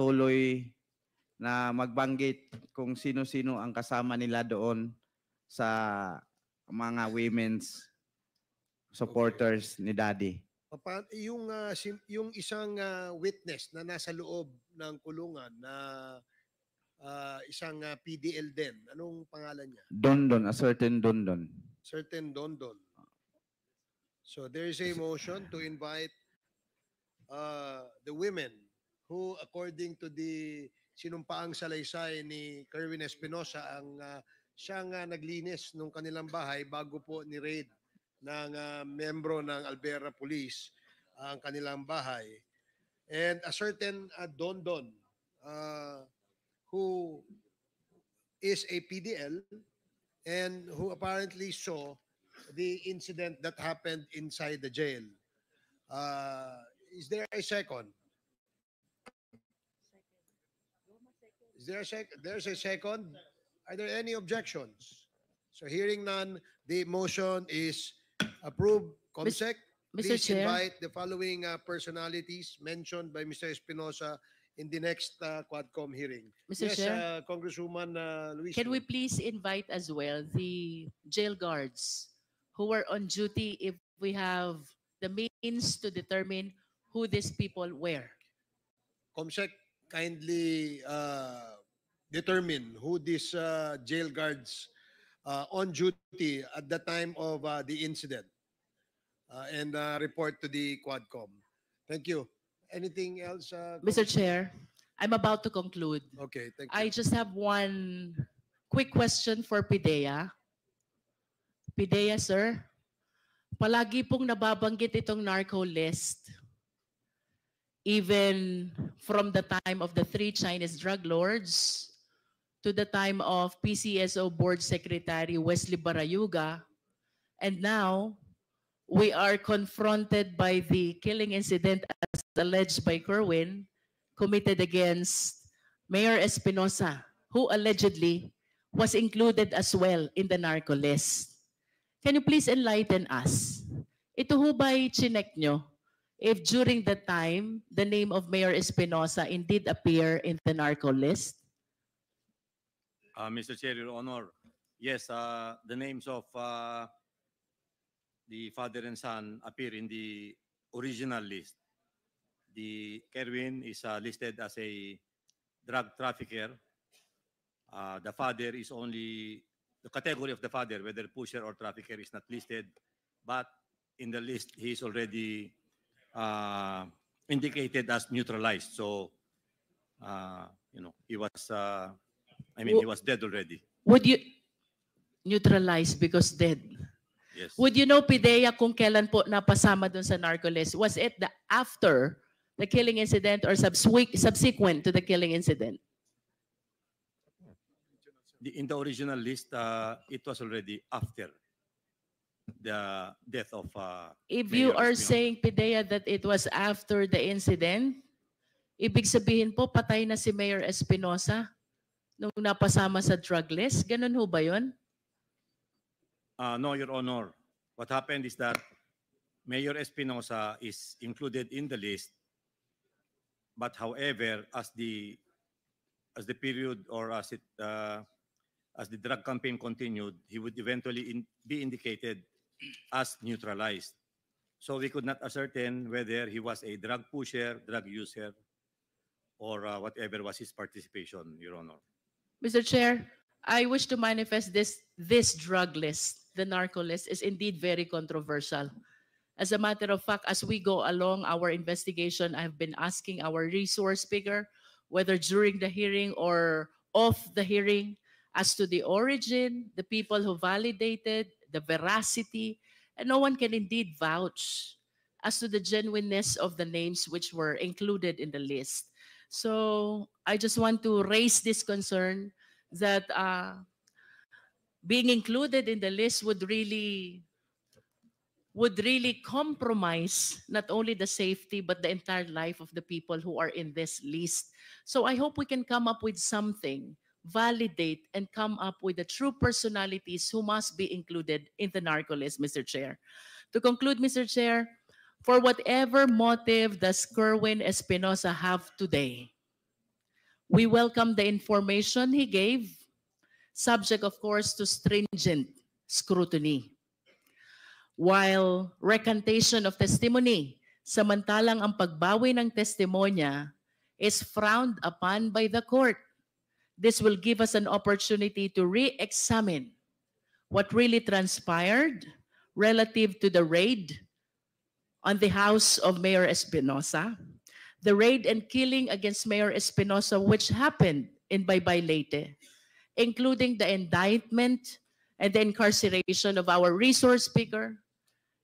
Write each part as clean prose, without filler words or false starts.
patuloy na magbanggit kung sino-sino ang kasama nila doon sa mga women's supporters ni Daddy. Yung isang witness na nasa loob ng kulungan na isang PDL din, anong pangalan niya? Dondon, a certain Dondon. Certain Dondon. So there is a motion to invite the women who, according to the sinumpaang salaysay ni Kerwin Espinosa, ang siyang naglinis ng kanilang bahay bago po ni-raid ng membro ng Alvera Police ang kanilang bahay. And a certain Dondon who is a PDL and who apparently saw the incident that happened inside the jail. Is there a second? Is there a second? There's a second. Are there any objections? So hearing none, the motion is approved. Comsec, please Chair. invite the following personalities mentioned by Mr. Espinosa in the next Quadcom hearing. Mr. Yes, Chair. Congresswoman Luis. Can we please invite as well the jail guards who were on duty if we have the means to determine who these people were? Comsec, kindly determine who these jail guards on duty at the time of the incident and report to the Quadcom. Thank you. Anything else? Mr. Chair, I'm about to conclude. Okay, thank you. I just have one quick question for PIDEA. PIDEA, sir, palagi pong nababanggit itong narco list. Even from the time of the 3 Chinese drug lords to the time of PCSO Board Secretary Wesley Barayuga, and now we are confronted by the killing incident as alleged by Kerwin committed against Mayor Espinosa, who allegedly was included as well in the narco list. Can you please enlighten us? Ito ho ba'y chinek nyo? If during the time, the name of Mayor Espinosa indeed appear in the narco list? Mr. Chair, Your Honor, yes, the names of the father and son appear in the original list. The Kerwin is listed as a drug trafficker. The father is only, the category of the father, whether pusher or trafficker, is not listed, but in the list, he is already indicated as neutralized. So, he was, he was dead already. Would you neutralize because dead? Yes. Would you know, PIDEA, kung kailan po napasama dun sa narco list? Was it after the killing incident or subsequent to the killing incident? In the original list, it was already after the death of If Mayor you are Espinosa. saying, PIDEA, that it was after the incident, ibig sabihin po patay na si Mayor Espinosa nung napasama sa drug list? Ganun ho ba yun? No, Your Honor. What happened is that Mayor Espinosa is included in the list, but however, as the period or as the drug campaign continued, he would eventually be indicated as neutralized. So we could not ascertain whether he was a drug pusher, drug user, or whatever was his participation, Your Honor. Mr. Chair, I wish to manifest this drug list, the narco list, is indeed very controversial. As a matter of fact, as we go along our investigation, I've been asking our resource speaker whether during the hearing or off the hearing as to the origin, the people who validated, the veracity, and no one can indeed vouch as to the genuineness of the names which were included in the list. So I just want to raise this concern that being included in the list would really compromise not only the safety but the entire life of the people who are in this list. So I hope we can come up with something, validate, and come up with the true personalities who must be included in the narco list, Mr. Chair. To conclude, Mr. Chair, for whatever motive does Kerwin Espinosa have today, We welcome the information he gave, subject of course to stringent scrutiny. While recantation of testimony, samantalang ang pagbawi ng testimonya is frowned upon by the court. This will give us an opportunity to re-examine what really transpired relative to the raid on the house of Mayor Espinosa, the raid and killing against Mayor Espinosa which happened in Baybay Leyte, including the indictment and the incarceration of our resource speaker,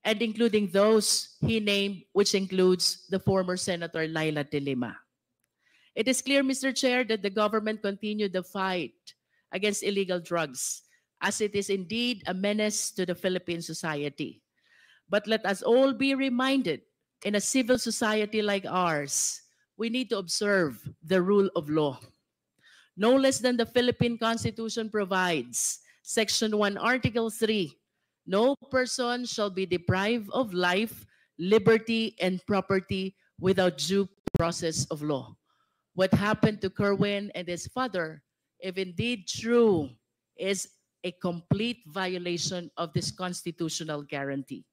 and including those he named, which includes the former Senator Laila De Lima. It is clear, Mr. Chair, that the government continued the fight against illegal drugs, as it is indeed a menace to the Philippine society. But let us all be reminded, in a civil society like ours, we need to observe the rule of law. No less than the Philippine Constitution provides, Section 1, Article 3, no person shall be deprived of life, liberty, and property without due process of law. What happened to Kerwin and his father, if indeed true, is a complete violation of this constitutional guarantee.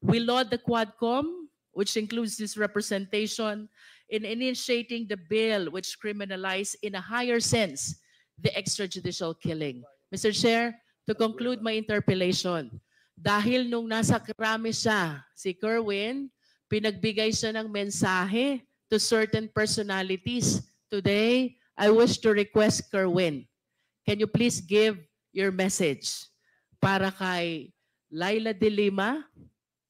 We laud the Quadcom, which includes this representation, in initiating the bill which criminalizes in a higher sense the extrajudicial killing. Mr. Chair, to conclude my interpellation, dahil nung nasa krami siya, si Kerwin, pinagbigay siya ng mensahe to certain personalities. Today, I wish to request Kerwin, can you please give your message para kay Laila De Lima,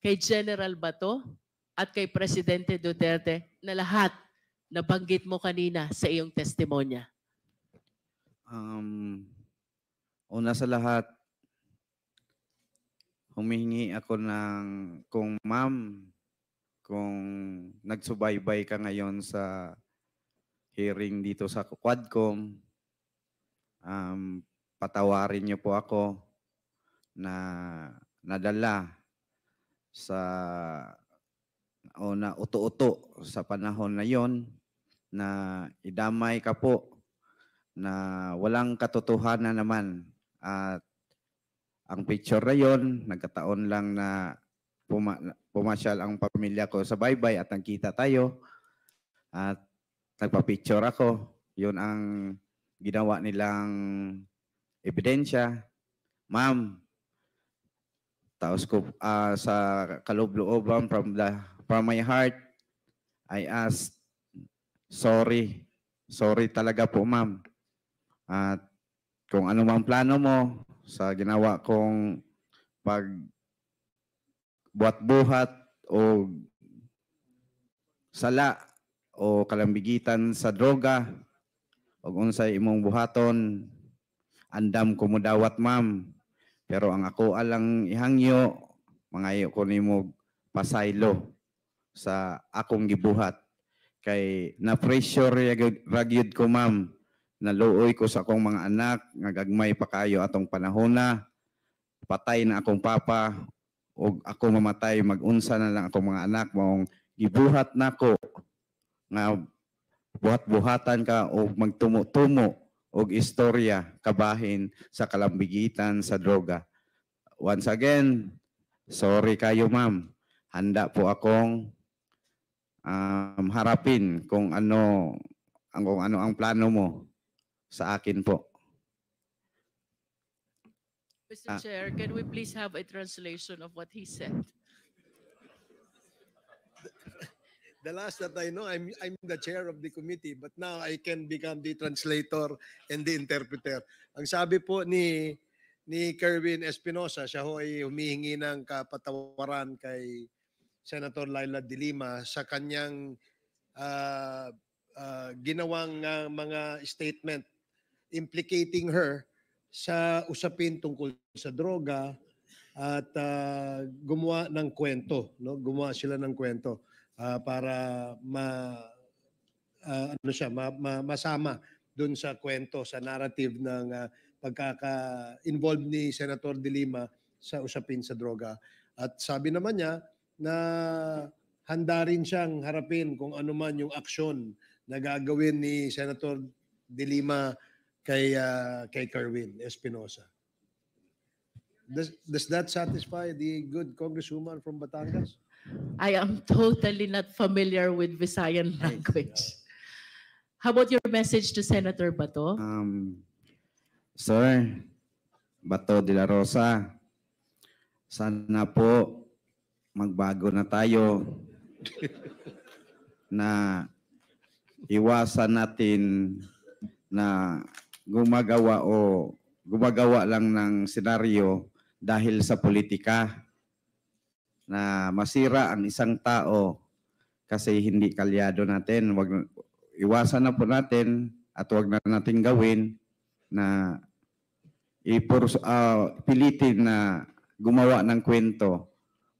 kay General Bato, at kay Presidente Duterte na lahat nabanggit mo kanina sa iyong testimonya? Una sa lahat, humihingi ako ng, kung ma'am, kung nagsubaybay ka ngayon sa hearing dito sa Quadcom, patawarin niyo po ako na nadala sa o na uto-uto sa panahon na yon na idamay ka po na walang katotohanan naman. At ang picture na yon, nagkataon lang na pumasyal ang pamilya ko sa baybay at nagkita tayo at nagpa-picture ako. Yun ang ginawa nilang ebidensya. Ma'am, taos ko sa kaloob-looban from my heart, I ask, sorry. Sorry talaga po, ma'am. At kung ano mang plano mo sa ginawa kong pagbuhat-buhat o sala o kalambigitan sa droga o unsay imong buhaton, andam ko mo dawat, ma'am. Pero ang ako alang ihangyo, mangayo ko nimo pasaylo sa akong gibuhat. Kay na-pressure ragyod ko, ma'am. Naluoy ko sa akong mga anak, ngagagmay pa kayo atong panahona. Patay na akong papa, o ako mamatay, mag-unsa na lang akong mga anak, maong gibuhat na ko, nga buhat-buhatan ka o magtumo-tumo og istorya kabahin sa kalambigitan sa droga. Once again, sorry kayo, ma'am. Handa po akong harapin kung ano ang plano mo sa akin po. Mr. Chair, can we please have a translation of what he said? The last that I know, I'm the chair of the committee, but now I can become the translator and the interpreter. Ang sabi po ni Kerwin Espinosa, siya ho ay humihingi ng kapatawaran kay Senator Laila De Lima sa kanyang ginawang mga statement implicating her sa usapin tungkol sa droga at gumawa ng kwento, no? Gumawa sila ng kwento para masama dun sa kwento, sa narrative ng pagkaka-involved ni Senator De Lima sa usapin sa droga. At sabi naman niya na handa rin siyang harapin kung ano man yung aksyon na gagawin ni Senator de Lima kay Kerwin Espinosa. Does that satisfy the good congresswoman from Batangas? I am totally not familiar with Visayan language. How about your message to Senator Bato? Sir, Bato de la Rosa, sana po magbago na tayo na iwasan natin na gumagawa lang ng senaryo dahil sa politika na masira ang isang tao kasi hindi kalyado natin. Iwasan na po natin at wag na natin gawin na pilitin na gumawa ng kwento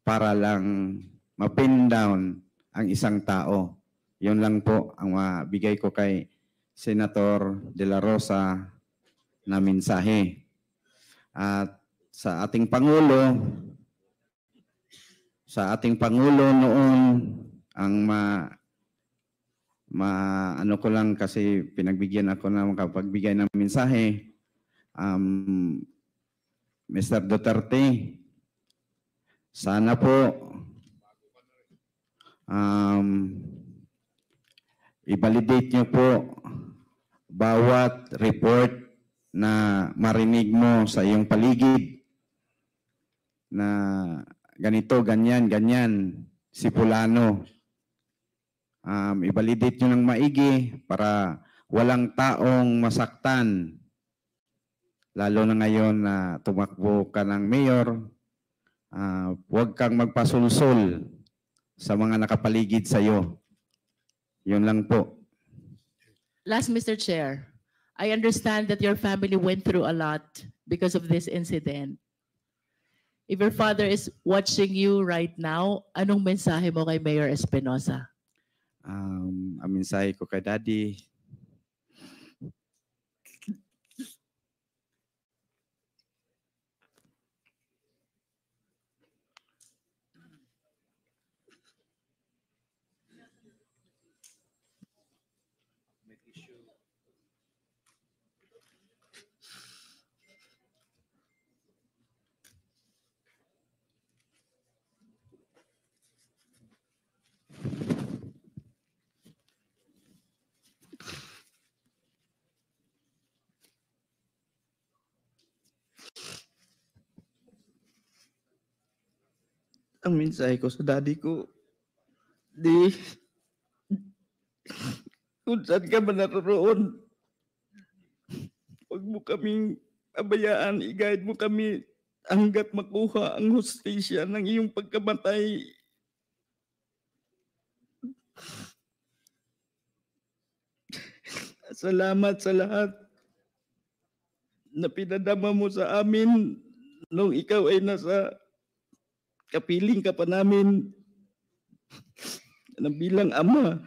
para lang ma-pin down ang isang tao. Yun lang po ang mabigay ko kay Senator De La Rosa na mensahe. At sa ating Pangulo noon, ang ano ko lang kasi pinagbigyan ako na makapagbigay ng mensahe, Mr. Duterte, sana po i-validate niyo po bawat report na marinig mo sa iyong paligid na ganito, ganyan, si Fulano. I-validate nyo ng maigi para walang taong masaktan. Lalo na ngayon na tumakbo ka ng mayor, huwag kang magpasulsul sa mga nakapaligid sa iyo. Yun lang po. Last, Mr. Chair, I understand that your family went through a lot because of this incident. If your father is watching you right now, anong mensahe mo kay Mayor Espinosa? Ang mensahe ko kay Daddy, ang mensahe ko sa daddy ko, kung saan ka man naroon, huwag mo kaming abayaan, i-guide mo kami hanggat makuha ang hustisya ng iyong pagkamatay. Salamat sa lahat na pinadama mo sa amin nung ikaw ay nasa kapiling ka pa namin na bilang ama.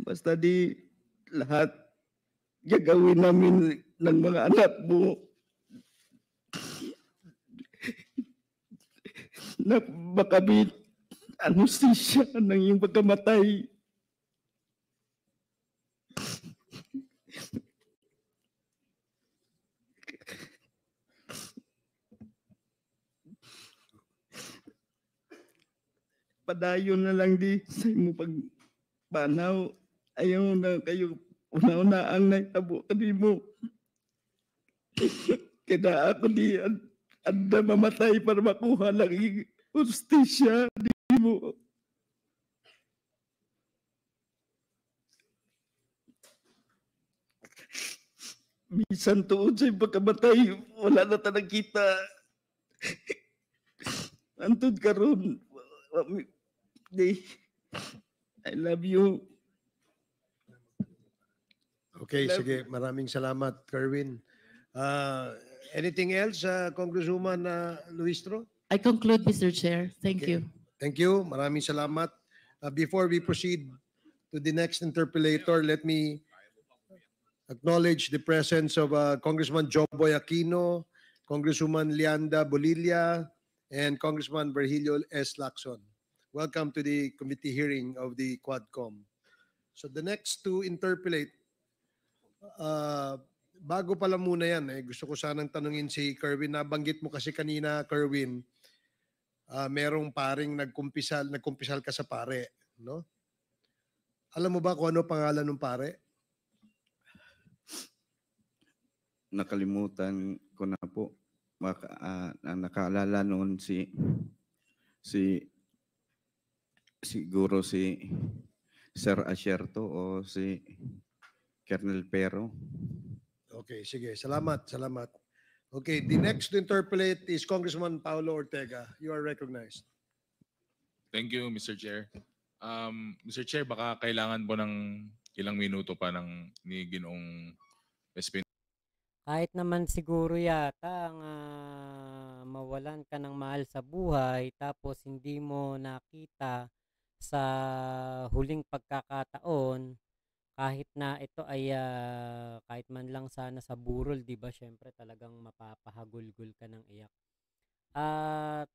Basta di lahat gagawin namin ng mga anak mo na makamit ang hustisya ng iyong pagkamatay. Padayon na lang di sa imo pagbanaw. Ayaw na kayo una-una ang naitabo kanimo. Kaya ako di anda mamatay para makuha lang yung hustisya di mo. Bisan tuod sa pagkamatay, wala na tanang kita. Antod karon, I love you. Okay, sige. Maraming salamat, Kerwin. Anything else, Congresswoman Luistro? I conclude, Mr. Chair. Thank Okay. you. Thank you. Maraming salamat. Before we proceed to the next interpellator, let me acknowledge the presence of Congressman Joboy Aquino, Congresswoman Lianda Bolilla, and Congressman Virgilio S. Lacson. welcome to the committee hearing of the Quadcom. So the next to interpolate, bago pala muna yan, gusto ko sanang tanungin si Kerwin. Nabanggit mo kasi kanina, Kerwin, merong paring nagkumpisal ka sa pare, no? Alam mo ba kung ano pangalan ng pare? Nakalimutan ko na po. Nakaalala noon siguro si Sir Asierto o si Colonel Pero. Okay, sige. Salamat. Okay, the next to interpolate is Congressman Paulo Ortega. You are recognized. Thank you, Mr. Chair. Mr. Chair, baka kailangan po ng ilang minuto pa ni Ginoong Espinosa. Kahit naman siguro yata ang mawalan ka ng mahal sa buhay tapos hindi mo nakita sa huling pagkakataon, kahit na ito ay kahit man lang sana sa burol, di ba? Syempre talagang mapapahagulgul ka ng iyak. At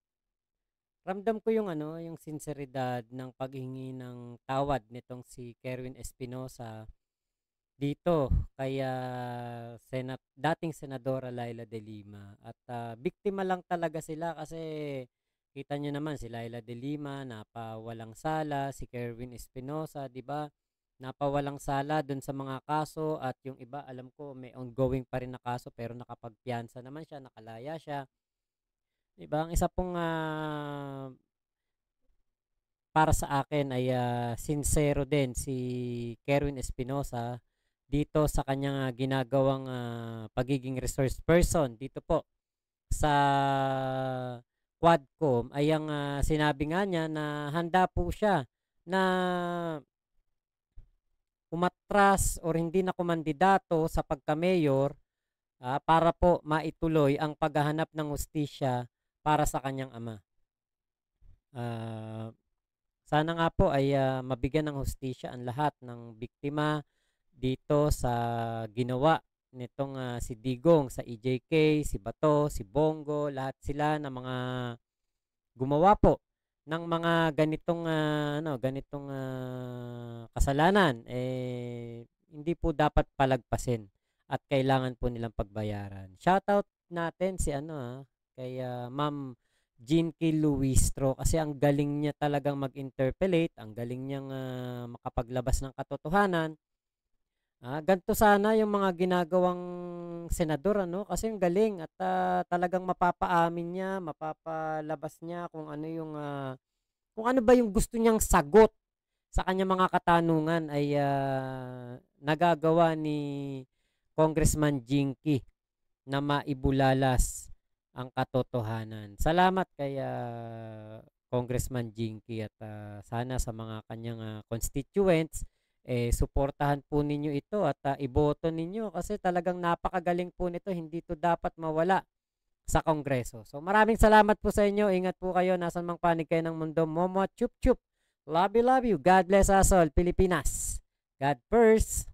ramdam ko yung yung sinseridad ng paghingi ng tawad nitong si Kerwin Espinosa dito kay dating Senadora Laila De Lima. At biktima lang talaga sila kasi kita nyo naman si Laila De Lima napawalang sala, si Kerwin Espinosa, di ba? Napawalang sala dun sa mga kaso at yung iba alam ko may ongoing pa rin na kaso pero nakapagpiyansa naman siya, nakalaya siya. Diba? Ang isa pong para sa akin ay sincero din si Kerwin Espinosa dito sa kanyang ginagawang pagiging resource person dito po sa Quadcom. Ay ang sinabi nga niya na handa po siya na umatras or hindi na kumandidato sa pagka-mayor para po maituloy ang paghahanap ng hustisya para sa kanyang ama. Sana nga po ay mabigyan ng hustisya ang lahat ng biktima dito sa ginawa nitong si Digong sa EJK, si Bato, si Bongo, lahat sila na mga gumawa po ng mga ganitong kasalanan, hindi po dapat palagpasin at kailangan po nilang pagbayaran. Shoutout natin si kay Ma'am Jinky Luistro kasi ang galing niya talagang mag-interpolate, ang galing niyang makapaglabas ng katotohanan. Ganito sana yung mga ginagawang senador kasi ang galing at talagang mapapaamin niya, mapapalabas niya kung ano ba yung gusto niyang sagot sa kanyang mga katanungan ay nagagawa ni Congressman Jinky na maibulalas ang katotohanan. Salamat kay Congressman Jinky at sana sa mga kanyang constituents suportahan po ninyo ito at iboto ninyo kasi talagang napakagaling po nito, hindi to dapat mawala sa Kongreso. So maraming salamat po sa inyo, ingat po kayo, nasan mang panig kayo ng mundo. Momo chup chup, love you, God bless us all, Pilipinas, God first.